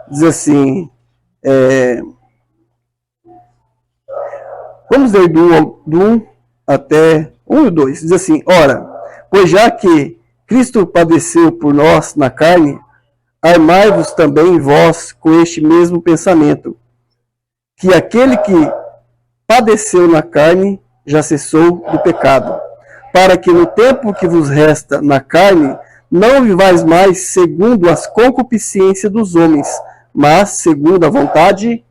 Diz assim, vamos ler do 1 até 1 e 2. Diz assim, ora, pois já que Cristo padeceu por nós na carne, armai-vos também vós com este mesmo pensamento, que aquele que padeceu na carne já cessou do pecado, para que no tempo que vos resta na carne, não vivais mais segundo as concupiscências dos homens, mas segundo a vontade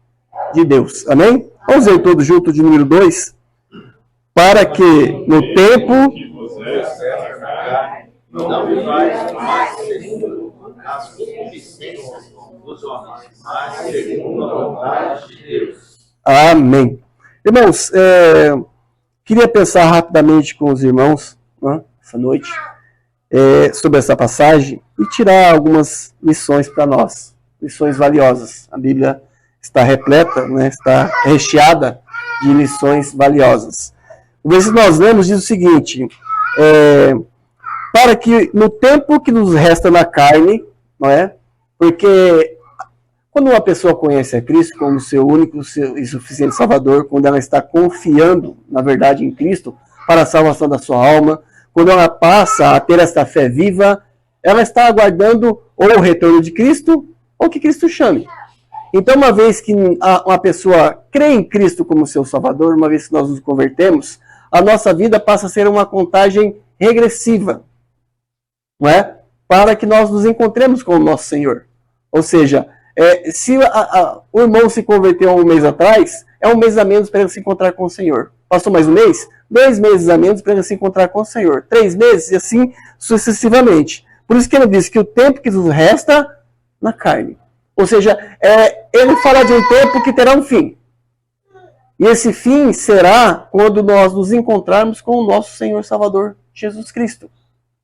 de Deus. Amém? Vamos ler todos juntos de número 2. Para que no tempo que vos resta na carne, não vivais mais segundo as concupiscências dos homens, mas segundo a vontade de Deus. Amém. Irmãos, queria pensar rapidamente com os irmãos, né, essa noite, sobre essa passagem e tirar algumas lições para nós, lições valiosas. A Bíblia está repleta, né, está recheada de lições valiosas. O versículo que nós lemos diz o seguinte, para que no tempo que nos resta na carne, não é? Porque quando uma pessoa conhece a Cristo como seu único e suficiente Salvador, quando ela está confiando, na verdade, em Cristo para a salvação da sua alma, quando ela passa a ter esta fé viva, ela está aguardando ou o retorno de Cristo ou que Cristo chame. Então, uma vez que uma pessoa crê em Cristo como seu Salvador, uma vez que nós nos convertemos, a nossa vida passa a ser uma contagem regressiva, não é? Para que nós nos encontremos com o nosso Senhor. Ou seja, se o irmão se converteu um mês atrás, é um mês a menos para ele se encontrar com o Senhor. Passou mais um mês? 2 meses a menos para ele se encontrar com o Senhor. 3 meses e assim sucessivamente. Por isso que ele diz que o tempo que nos resta na carne. Ou seja, ele fala de um tempo que terá um fim. E esse fim será quando nós nos encontrarmos com o nosso Senhor Salvador, Jesus Cristo.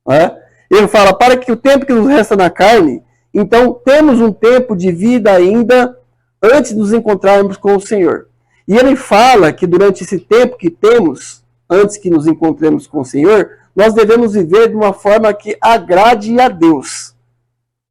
Não é? Ele fala, para que o tempo que nos resta na carne, então temos um tempo de vida ainda antes de nos encontrarmos com o Senhor. E ele fala que durante esse tempo que temos, antes que nos encontremos com o Senhor, nós devemos viver de uma forma que agrade a Deus.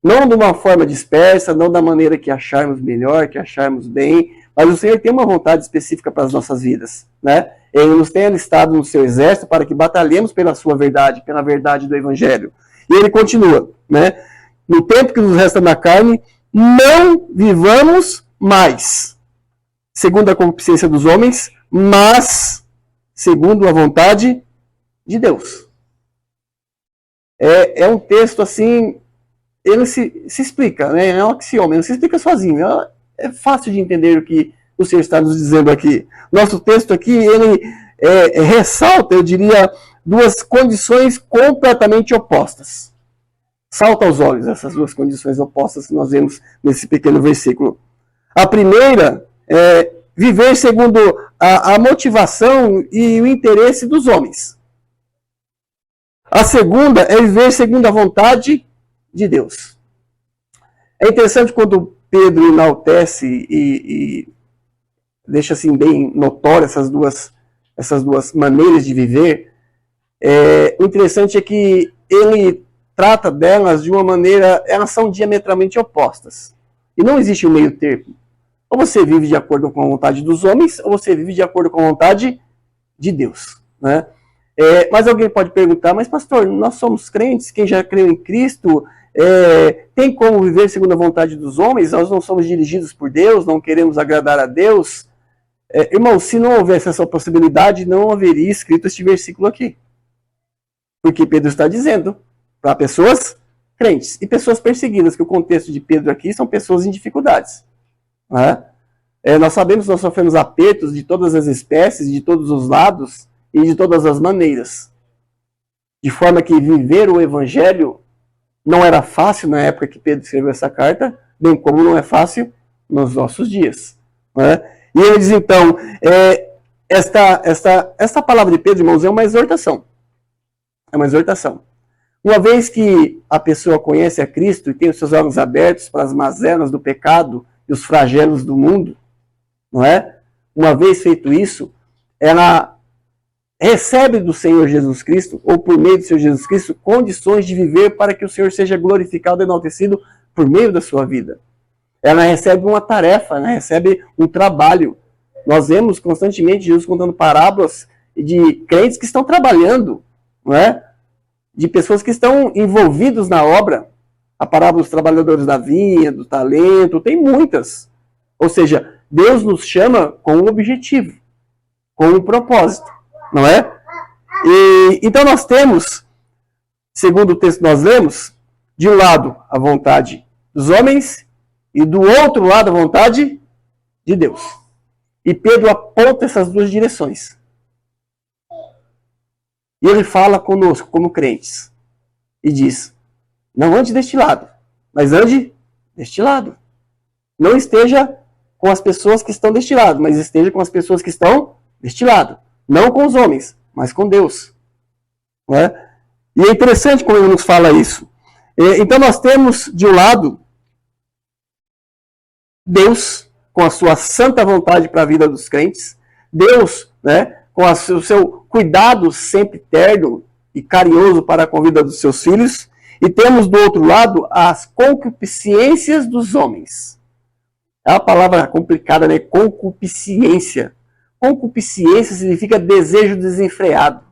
Não de uma forma dispersa, não da maneira que acharmos melhor, que acharmos bem, mas o Senhor tem uma vontade específica para as nossas vidas, né? Ele nos tem alistado no seu exército para que batalhemos pela sua verdade, pela verdade do Evangelho. E ele continua, né? No tempo que nos resta na carne, não vivamos mais segundo a concupiscência dos homens, mas segundo a vontade de Deus. É um texto assim, ele se explica, né? É um axioma, ele se explica sozinho. É fácil de entender o que o Senhor está nos dizendo aqui. Nosso texto aqui, ele ressalta, eu diria, 2 condições completamente opostas. Salta aos olhos essas 2 condições opostas que nós vemos nesse pequeno versículo. A primeira é viver segundo a motivação e o interesse dos homens. A segunda é viver segundo a vontade de Deus. É interessante quando Pedro enaltece e deixa assim bem notório essas duas maneiras de viver. O interessante é que ele trata delas de uma maneira, elas são diametralmente opostas. E não existe um meio termo. Ou você vive de acordo com a vontade dos homens, ou você vive de acordo com a vontade de Deus. Né? Mas alguém pode perguntar, mas pastor, nós somos crentes, quem já creu em Cristo, tem como viver segundo a vontade dos homens? Nós não somos dirigidos por Deus, não queremos agradar a Deus? Irmão, se não houvesse essa possibilidade, não haveria escrito este versículo aqui. Porque Pedro está dizendo para pessoas crentes e pessoas perseguidas, que o contexto de Pedro aqui são pessoas em dificuldades. Né? Nós sabemos que nós sofremos apertos de todas as espécies, de todos os lados e de todas as maneiras. De forma que viver o Evangelho não era fácil na época que Pedro escreveu essa carta, bem como não é fácil nos nossos dias. Né? E ele diz então, esta palavra de Pedro, irmãos, é uma exortação. É uma exortação. Uma vez que a pessoa conhece a Cristo e tem os seus olhos abertos para as mazelas do pecado e os flagelos do mundo, não é? Uma vez feito isso, ela recebe do Senhor Jesus Cristo, ou por meio do Senhor Jesus Cristo, condições de viver para que o Senhor seja glorificado e enaltecido por meio da sua vida. Ela recebe uma tarefa, ela recebe um trabalho. Nós vemos constantemente Jesus contando parábolas de crentes que estão trabalhando, não é? De pessoas que estão envolvidos na obra. A parábola dos trabalhadores da vinha, do talento, tem muitas. Ou seja, Deus nos chama com um objetivo, com um propósito, não é? E então nós temos, segundo o texto que nós lemos, de um lado a vontade dos homens e do outro lado a vontade de Deus. E Pedro aponta essas duas direções. E ele fala conosco como crentes e diz: não ande deste lado, mas ande deste lado. Não esteja com as pessoas que estão deste lado, mas esteja com as pessoas que estão deste lado. Não com os homens, mas com Deus. Não é? E é interessante como ele nos fala isso. Então nós temos, de um lado, Deus com a sua santa vontade para a vida dos crentes. Deus, né, com o seu cuidado sempre terno e carinhoso para com a vida dos seus filhos. E temos, do outro lado, as concupiscências dos homens. É uma palavra complicada, né? Concupiscência. Concupiscência significa desejo desenfreado,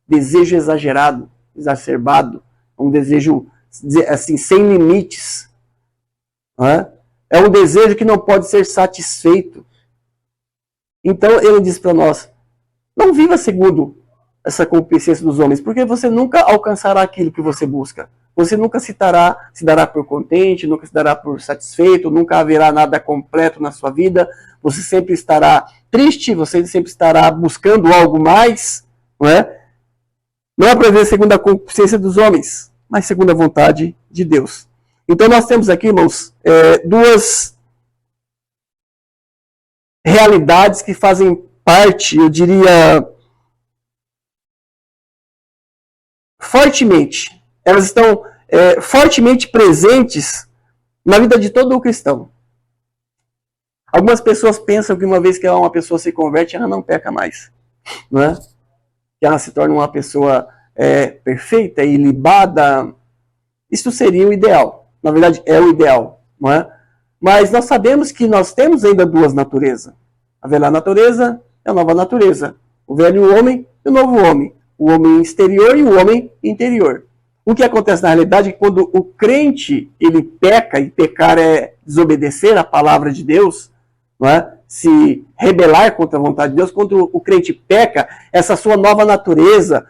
desejo exagerado, exacerbado, um desejo assim, sem limites. Não é? É um desejo que não pode ser satisfeito. Então ele diz para nós: não viva segundo essa concupiscência dos homens, porque você nunca alcançará aquilo que você busca. Você nunca se dará por contente, nunca se dará por satisfeito, nunca haverá nada completo na sua vida. Você sempre estará triste, você sempre estará buscando algo mais, não é? Não é para viver segundo a concupiscência dos homens, mas segundo a vontade de Deus. Então nós temos aqui, irmãos, duas realidades que fazem parte, eu diria, fortemente. Elas estão fortemente presentes na vida de todo o cristão. Algumas pessoas pensam que uma vez que uma pessoa se converte, ela não peca mais. Não é? Que ela se torna uma pessoa perfeita e ilibada. Isso seria o ideal. Na verdade, é o ideal. Não é? Mas nós sabemos que nós temos ainda duas naturezas. A velha natureza e a nova natureza. O velho homem e o novo homem. O homem exterior e o homem interior. O que acontece na realidade é que quando o crente ele peca, e pecar é desobedecer a palavra de Deus, não é? Se rebelar contra a vontade de Deus, quando o crente peca, essa sua nova natureza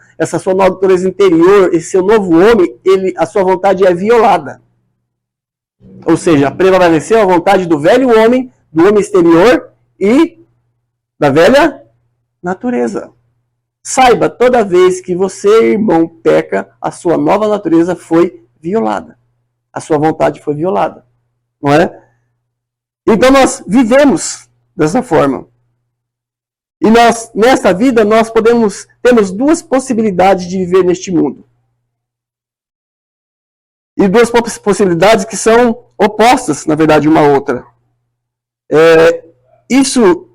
interior, esse seu novo homem, a sua vontade é violada. Ou seja, prevaleceu a vontade do velho homem, do homem exterior e da velha natureza. Saiba, toda vez que você, irmão, peca, a sua nova natureza foi violada. A sua vontade foi violada. Não é? Então nós vivemos dessa forma. E nós, nessa vida, nós temos duas possibilidades de viver neste mundo. E duas possibilidades que são opostas, na verdade, uma à outra. Isso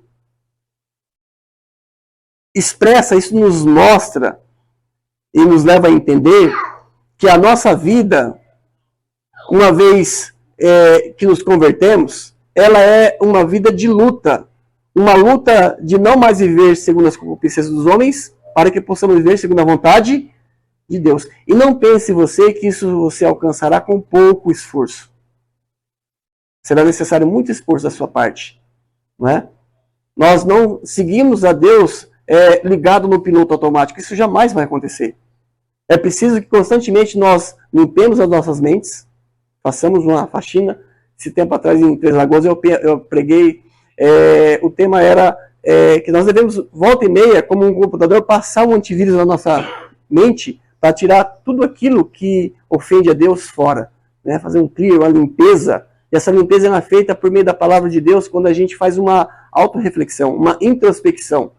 expressa, isso nos mostra e nos leva a entender que a nossa vida, uma vez que nos convertemos, ela é uma vida de luta. Uma luta de não mais viver segundo as concupiscências dos homens, para que possamos viver segundo a vontade de Deus. E não pense você que isso você alcançará com pouco esforço. Será necessário muito esforço da sua parte. Não é? Nós não seguimos a Deus ligado no piloto automático. Isso jamais vai acontecer. É preciso que constantemente nós limpemos as nossas mentes, façamos uma faxina. Esse tempo atrás, em Três Lagoas, eu preguei, o tema era que nós devemos, volta e meia, como um computador, passar um antivírus na nossa mente para tirar tudo aquilo que ofende a Deus fora. Né? Fazer um clear, uma limpeza. E essa limpeza é feita por meio da palavra de Deus quando a gente faz uma autorreflexão, uma introspecção.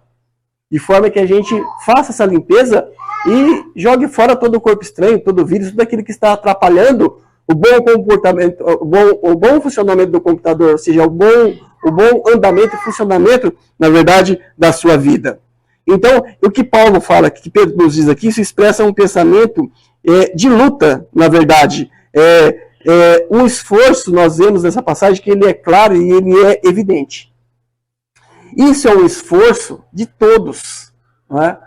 De forma que a gente faça essa limpeza e jogue fora todo o corpo estranho, todo o vírus, tudo aquilo que está atrapalhando o bom comportamento, o bom funcionamento do computador, ou seja, o bom andamento e funcionamento, na verdade, da sua vida. Então, o que Paulo fala, que Pedro nos diz aqui, isso expressa um pensamento de luta, na verdade. O esforço, nós vemos nessa passagem que ele é claro e ele é evidente. Isso é um esforço de todos, não é?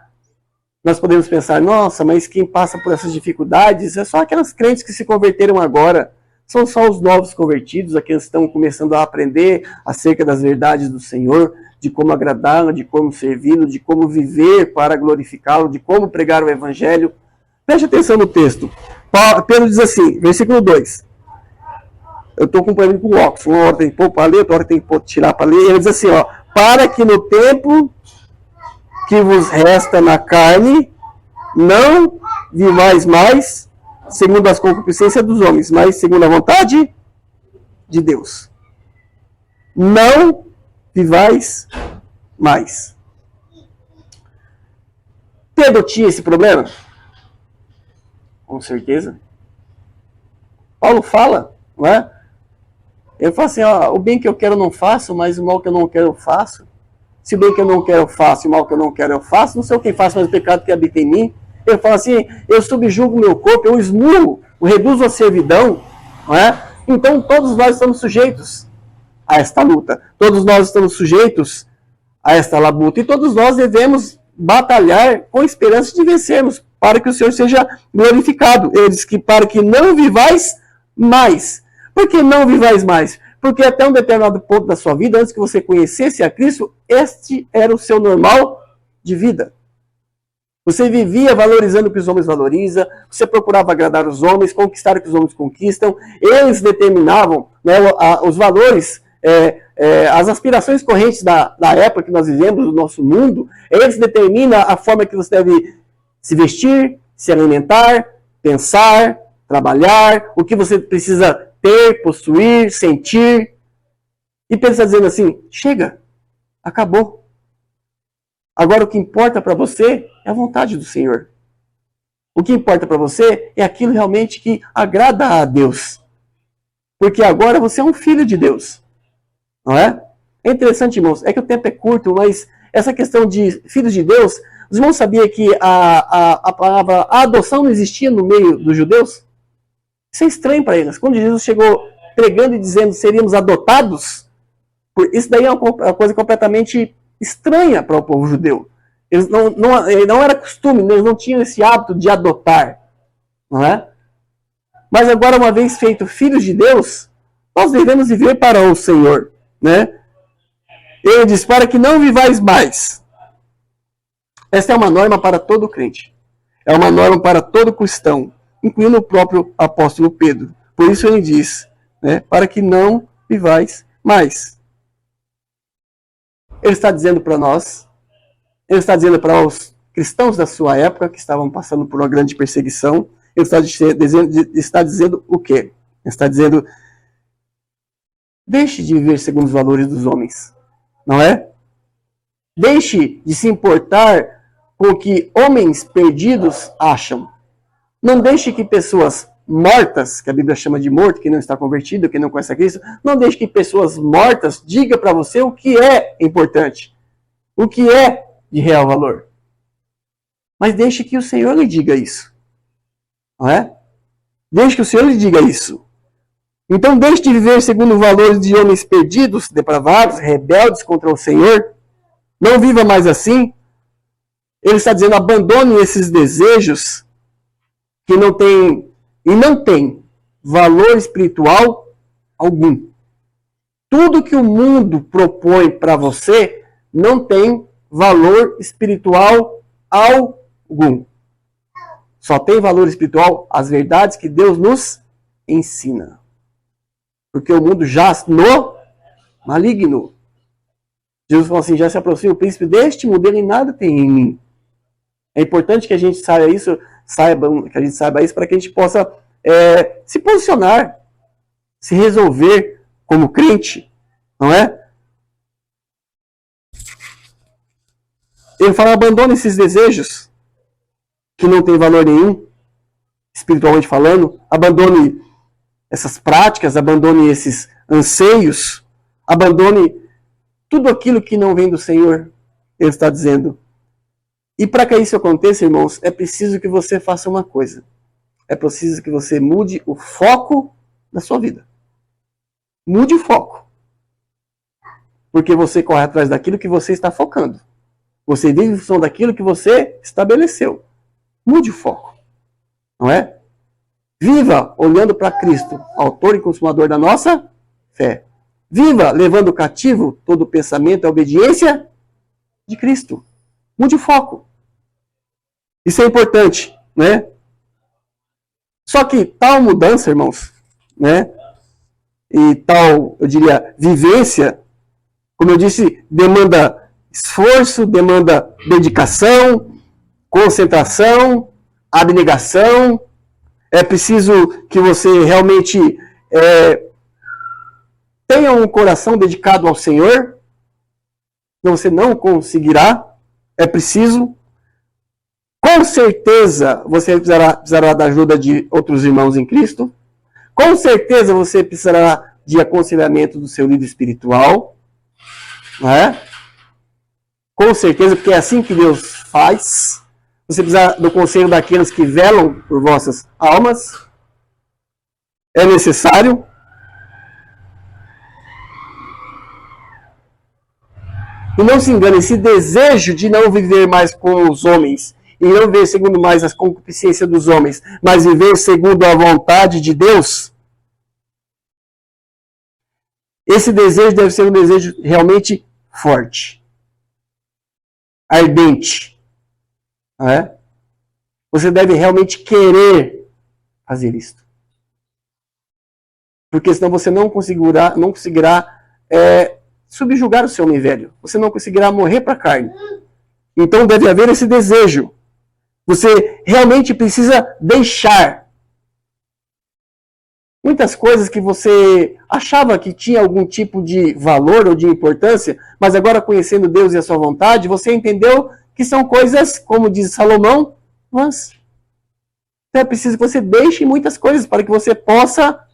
Nós podemos pensar, nossa, mas quem passa por essas dificuldades é só aquelas crentes que se converteram agora. São só os novos convertidos, aqueles que estão começando a aprender acerca das verdades do Senhor, de como agradá-lo, de como servi-lo, de como viver para glorificá-lo, de como pregar o Evangelho. Preste atenção no texto. Pedro diz assim, versículo 2. Eu estou acompanhando com o óculos. Uma hora tem que pôr para ler, outra hora tem que tirar para ler. Ele diz assim, ó, para que no tempo que vos resta na carne, não vivais mais segundo as concupiscências dos homens, mas segundo a vontade de Deus. Não vivais mais. Pedro tinha esse problema? Com certeza. Paulo fala, não é? Ele fala assim, ó, o bem que eu quero eu não faço, mas o mal que eu não quero eu faço. Se o bem que eu não quero eu faço, e o mal que eu não quero eu faço, não sei o que faço, mas o pecado que habita em mim. Ele fala assim, eu subjugo o meu corpo, eu esmurro, eu reduzo a servidão, não é? Então todos nós estamos sujeitos a esta luta. Todos nós estamos sujeitos a esta labuta. E todos nós devemos batalhar com esperança de vencermos, para que o Senhor seja glorificado. Ele diz que para que não vivais mais. Por que não vivais mais? Porque até um determinado ponto da sua vida, antes que você conhecesse a Cristo, este era o seu normal de vida. Você vivia valorizando o que os homens valorizam, você procurava agradar os homens, conquistar o que os homens conquistam, eles determinavam, né, os valores, as aspirações correntes da época que nós vivemos, do nosso mundo, eles determinam a forma que você deve se vestir, se alimentar, pensar, trabalhar, o que você precisa ter, possuir, sentir. E Pedro está dizendo assim, chega, acabou. Agora o que importa para você é a vontade do Senhor. O que importa para você é aquilo realmente que agrada a Deus. Porque agora você é um filho de Deus. Não é? É interessante, irmãos, é que o tempo é curto, mas essa questão de filhos de Deus, os irmãos sabiam que a palavra a adoção não existia no meio dos judeus? Isso é estranho para eles. Quando Jesus chegou pregando e dizendo seríamos adotados, isso daí é uma coisa completamente estranha para o povo judeu. Eles não era costume, eles não tinham esse hábito de adotar. Não é? Mas agora, uma vez feito filhos de Deus, nós devemos viver para o Senhor. Né? Ele diz, para que não vivais mais. Essa é uma norma para todo crente. É uma norma para todo cristão, incluindo o próprio apóstolo Pedro. Por isso ele diz, né, para que não vivais mais. Ele está dizendo para nós, ele está dizendo para os cristãos da sua época, que estavam passando por uma grande perseguição, ele está dizendo o quê? Ele está dizendo, deixe de viver segundo os valores dos homens, não é? Deixe de se importar com o que homens perdidos acham. Não deixe que pessoas mortas, que a Bíblia chama de morto, que não está convertido, que não conhece a Cristo, não deixe que pessoas mortas digam para você o que é importante, o que é de real valor. Mas deixe que o Senhor lhe diga isso. Não é? Deixe que o Senhor lhe diga isso. Então deixe de viver segundo os valores de homens perdidos, depravados, rebeldes contra o Senhor. Não viva mais assim. Ele está dizendo, abandone esses desejos que não tem valor espiritual algum. Tudo que o mundo propõe para você não tem valor espiritual algum. Só tem valor espiritual as verdades que Deus nos ensina. Porque o mundo jaz no maligno. Jesus falou assim, já se aproxima o príncipe deste mundo, ele nada tem em mim. É importante que a gente saiba isso para que a gente possa se posicionar, se resolver como crente, não é? Ele fala, abandone esses desejos que não têm valor nenhum, espiritualmente falando, abandone essas práticas, abandone esses anseios, abandone tudo aquilo que não vem do Senhor, ele está dizendo. E para que isso aconteça, irmãos, é preciso que você faça uma coisa. É preciso que você mude o foco da sua vida. Mude o foco. Porque você corre atrás daquilo que você está focando. Você vive em função daquilo que você estabeleceu. Mude o foco. Não é? Viva olhando para Cristo, autor e consumador da nossa fé. Viva levando cativo todo pensamento à obediência de Cristo. Mude o foco. Isso é importante, né? Só que tal mudança, irmãos, né? E tal, eu diria, vivência, como eu disse, demanda esforço, demanda dedicação, concentração, abnegação. É preciso que você realmente tenha um coração dedicado ao Senhor. Senão você não conseguirá. É preciso. Com certeza você precisará da ajuda de outros irmãos em Cristo. Com certeza você precisará de aconselhamento do seu líder espiritual. Não é? Com certeza, porque é assim que Deus faz. Você precisa do conselho daqueles que velam por vossas almas. É necessário. E não se engane, esse desejo de não viver mais com os homens, e não viver segundo mais as concupiscências dos homens, mas viver segundo a vontade de Deus, esse desejo deve ser um desejo realmente forte, ardente. Não é? Você deve realmente querer fazer isto. Porque senão você não conseguirá subjugar o seu homem velho. Você não conseguirá morrer para a carne. Então deve haver esse desejo. Você realmente precisa deixar muitas coisas que você achava que tinha algum tipo de valor ou de importância, mas agora conhecendo Deus e a sua vontade, você entendeu que são coisas, como diz Salomão, vãs. Então é preciso que você deixe muitas coisas para que você possa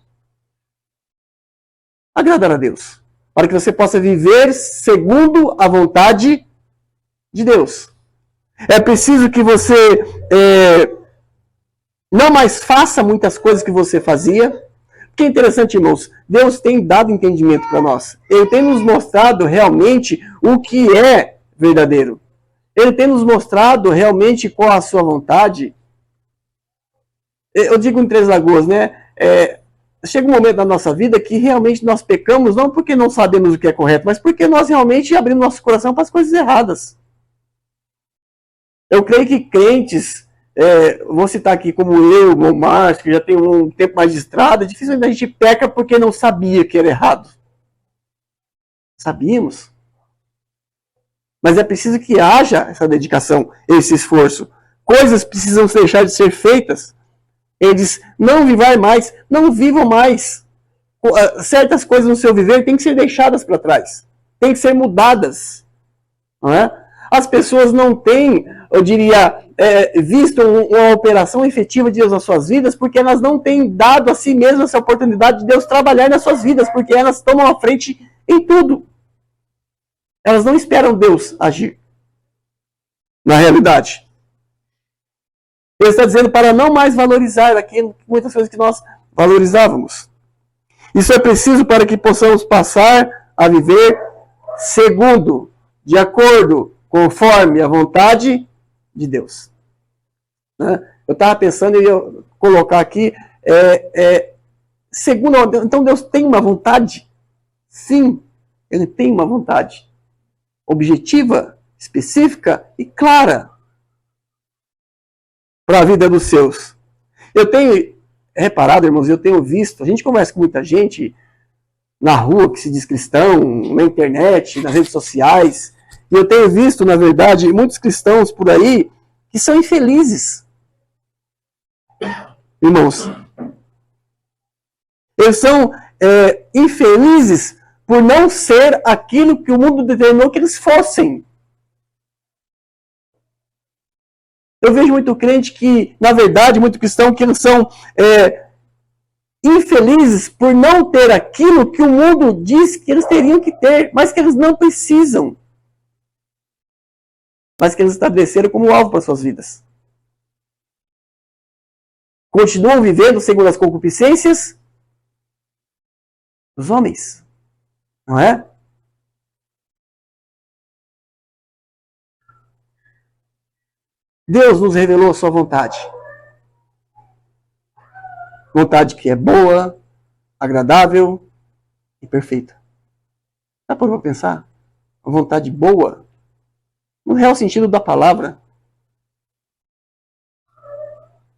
agradar a Deus. Para que você possa viver segundo a vontade de Deus. É preciso que você não mais faça muitas coisas que você fazia. Porque é interessante, irmãos, Deus tem dado entendimento para nós. Ele tem nos mostrado realmente o que é verdadeiro. Ele tem nos mostrado realmente qual a sua vontade. Eu digo em Três Lagoas, né? Chega um momento na nossa vida que realmente nós pecamos, não porque não sabemos o que é correto, mas porque nós realmente abrimos nosso coração para as coisas erradas. Eu creio que crentes, vou citar aqui como eu, o Márcio, que já tem um tempo mais de estrada, dificilmente a gente peca porque não sabia que era errado. Sabíamos. Mas é preciso que haja essa dedicação, esse esforço. Coisas precisam deixar de ser feitas. Ele diz, não vivam mais, não vivam mais. Certas coisas no seu viver têm que ser deixadas para trás. Têm que ser mudadas. Não é? As pessoas não têm, eu diria, visto uma operação efetiva de Deus nas suas vidas, porque elas não têm dado a si mesmas essa oportunidade de Deus trabalhar nas suas vidas, porque elas tomam a frente em tudo. Elas não esperam Deus agir. Na realidade. Ele está dizendo para não mais valorizar aquilo, muitas coisas que nós valorizávamos. Isso é preciso para que possamos passar a viver segundo, de acordo, conforme a vontade de Deus. Eu estava pensando em eu colocar aqui, segundo, então Deus tem uma vontade? Sim, Ele tem uma vontade. Objetiva, específica e clara para a vida dos seus. Eu tenho reparado, irmãos, eu tenho visto, a gente conversa com muita gente na rua que se diz cristão, na internet, nas redes sociais, e eu tenho visto, na verdade, muitos cristãos por aí que são infelizes. Irmãos, eles são infelizes por não ser aquilo que o mundo determinou que eles fossem. Eu vejo muito crente que, na verdade, muito cristão, que eles são infelizes por não ter aquilo que o mundo diz que eles teriam que ter, mas que eles não precisam. Mas que eles estabeleceram como alvo para suas vidas. Continuam vivendo segundo as concupiscências dos homens. Não é? Deus nos revelou a sua vontade. Vontade que é boa, agradável e perfeita. Dá para pensar? Uma vontade boa, no real sentido da palavra,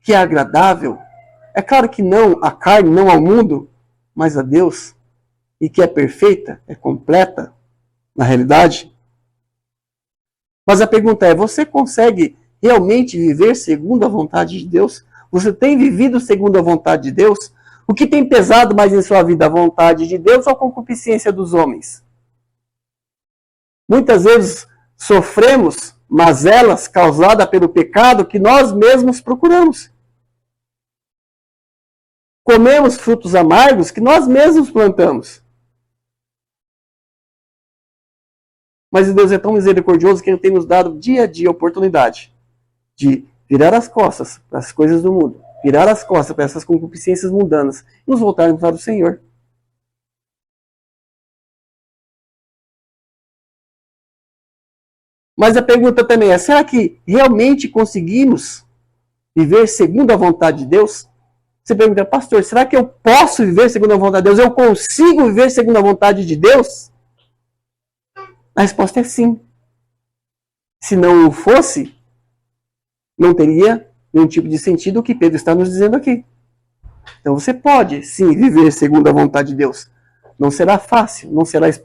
que é agradável. É claro que não à carne, não ao mundo, mas a Deus. E que é perfeita, é completa, na realidade. Mas a pergunta é, você consegue realmente viver segundo a vontade de Deus? Você tem vivido segundo a vontade de Deus? O que tem pesado mais em sua vida, a vontade de Deus ou a concupiscência dos homens? Muitas vezes sofremos mazelas causadas pelo pecado que nós mesmos procuramos. Comemos frutos amargos que nós mesmos plantamos. Mas Deus é tão misericordioso que Ele tem nos dado dia a dia a oportunidade de virar as costas para as coisas do mundo, virar as costas para essas concupiscências mundanas e nos voltarmos para o Senhor. Mas a pergunta também é, será que realmente conseguimos viver segundo a vontade de Deus? Você pergunta, pastor, será que eu posso viver segundo a vontade de Deus? Eu consigo viver segundo a vontade de Deus? A resposta é sim. Se não o fosse, não teria nenhum tipo de sentido o que Pedro está nos dizendo aqui. Então você pode, sim, viver segundo a vontade de Deus. Não será fácil, não será